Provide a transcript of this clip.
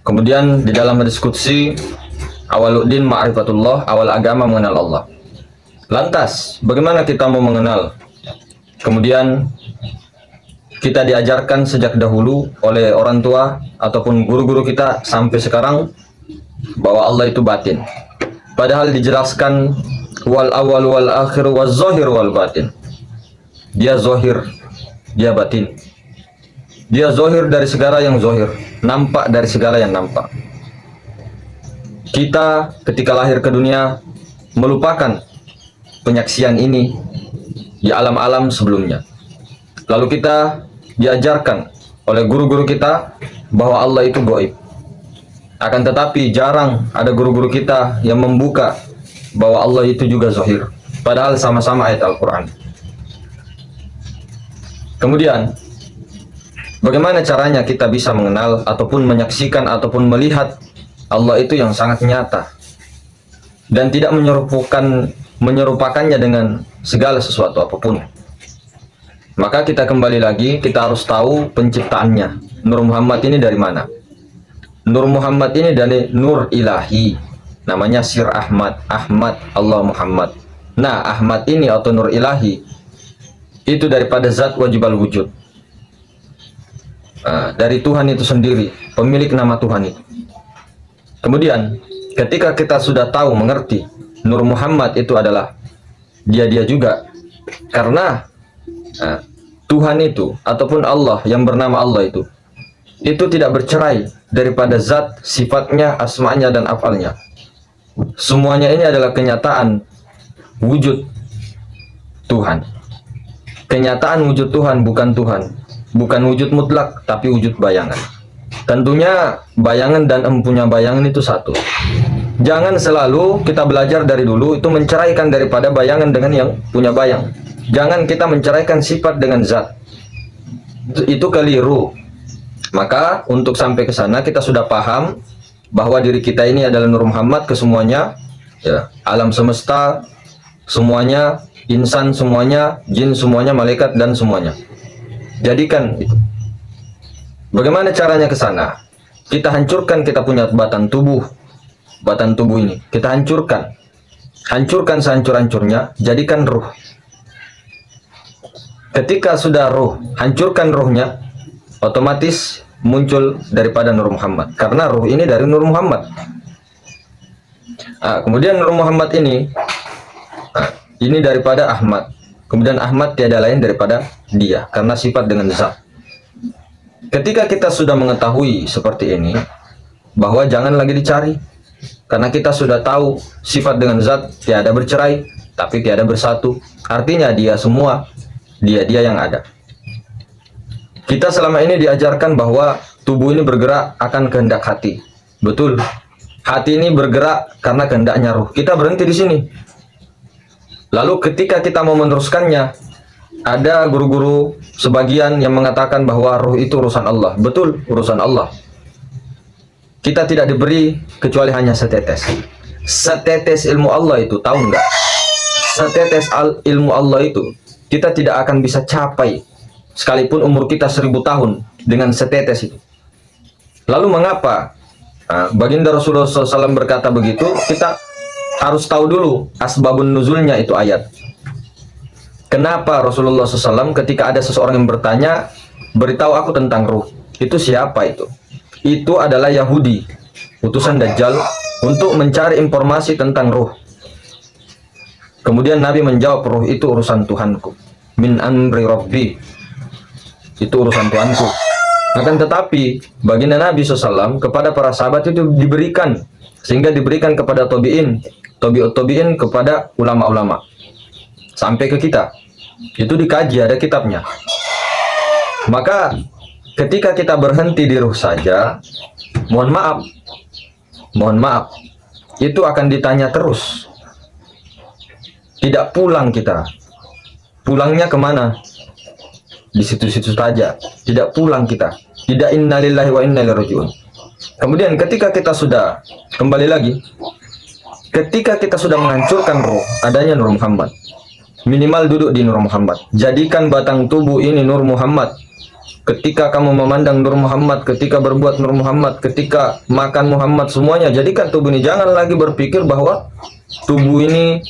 Kemudian di dalam hadis qudsi, awaluddin ma'rifatullah, awal agama mengenal Allah. Lantas, bagaimana kita mau mengenal? Kemudian kita diajarkan sejak dahulu oleh orang tua ataupun guru-guru kita sampai sekarang bahwa Allah itu batin. Padahal dijelaskan wal awal wal akhir wal zahir wal batin. Dia zahir, dia batin. Dia zahir dari segala yang zahir, nampak dari segala yang nampak. Kita ketika lahir ke dunia melupakan penyaksian ini di alam-alam sebelumnya. Lalu kita diajarkan oleh guru-guru kita bahwa Allah itu gaib. Akan tetapi jarang ada guru-guru kita yang membuka bahwa Allah itu juga zahir. Padahal sama-sama ayat Al-Quran. Kemudian, bagaimana caranya kita bisa mengenal ataupun menyaksikan ataupun melihat Allah itu yang sangat nyata dan tidak menyerupakannya dengan segala sesuatu apapun? Maka kita kembali lagi, kita harus tahu penciptaannya. Nur Muhammad ini dari mana? Nur Muhammad ini dari Nur Ilahi, namanya Sir Ahmad. Ahmad Allah Muhammad. Nah, Ahmad ini atau Nur Ilahi itu daripada zat wajibal wujud, dari Tuhan itu sendiri, pemilik nama Tuhan itu. Kemudian ketika kita sudah tahu mengerti Nur Muhammad itu adalah dia juga, karena Tuhan itu ataupun Allah yang bernama Allah itu tidak bercerai daripada zat, sifatnya, asmanya dan afalnya. Semuanya ini adalah kenyataan wujud Tuhan. Kenyataan wujud Tuhan, bukan wujud mutlak, tapi wujud bayangan. Tentunya bayangan dan empunya bayangan itu satu. Jangan selalu kita belajar dari dulu itu menceraikan daripada bayangan dengan yang punya bayang. Jangan kita menceraikan sifat dengan zat. Itu keliru. Maka untuk sampai ke sana kita sudah paham bahwa diri kita ini adalah Nur Muhammad ke semuanya, ya, alam semesta semuanya, insan semuanya, jin semuanya, malaikat dan semuanya. Jadikan itu. Bagaimana caranya ke sana? Kita hancurkan kita punya batang tubuh ini. Kita hancurkan sehancur-hancurnya. Jadikan ruh. Ketika sudah ruh, hancurkan ruhnya, otomatis muncul daripada Nur Muhammad. Karena ruh ini dari Nur Muhammad. Kemudian Nur Muhammad ini daripada Ahmad. Kemudian Ahmad tiada lain daripada dia, karena sifat dengan zat. Ketika kita sudah mengetahui seperti ini, bahwa jangan lagi dicari, karena kita sudah tahu sifat dengan zat tiada bercerai, tapi tiada bersatu. Artinya dia semua, dia yang ada. Kita selama ini diajarkan bahwa tubuh ini bergerak akan kehendak hati. Betul. Hati ini bergerak karena kehendaknya ruh. Kita berhenti di sini. Lalu ketika kita mau meneruskannya, ada guru-guru sebagian yang mengatakan bahwa ruh itu urusan Allah. Betul, urusan Allah. Kita tidak diberi kecuali hanya setetes. Setetes ilmu Allah itu, tahu nggak? Setetes ilmu Allah itu kita tidak akan bisa capai sekalipun umur kita 1000 tahun dengan setetes itu. Lalu mengapa baginda Rasulullah SAW berkata begitu? Kita harus tahu dulu asbabun nuzulnya itu ayat. Kenapa Rasulullah SAW ketika ada seseorang yang bertanya, beritahu aku tentang ruh, itu siapa itu? Itu adalah Yahudi, utusan Dajjal untuk mencari informasi tentang ruh. Kemudian Nabi menjawab, ruh itu urusan Tuhanku, min amri rabbi, itu urusan Tuhanku. Akan tetapi baginda Nabi SAW kepada para sahabat itu diberikan, sehingga diberikan kepada tabi'in kepada ulama-ulama, sampai ke kita. Itu dikaji, ada kitabnya. Maka ketika kita berhenti di ruh saja, mohon maaf, itu akan ditanya terus. Tidak pulang kita. Pulangnya kemana? Di situ-situ saja. Tidak pulang kita. Tidak innalillahi wa inna ilaihi raji'un. Kemudian ketika kita sudah kembali lagi, ketika kita sudah menghancurkan roh, adanya Nur Muhammad, minimal duduk di Nur Muhammad. Jadikan batang tubuh ini Nur Muhammad. ketika kamu memandang Nur Muhammad, ketika berbuat Nur Muhammad, ketika makan Muhammad, semuanya. Jadikan tubuh ini, jangan lagi berpikir bahwa tubuh ini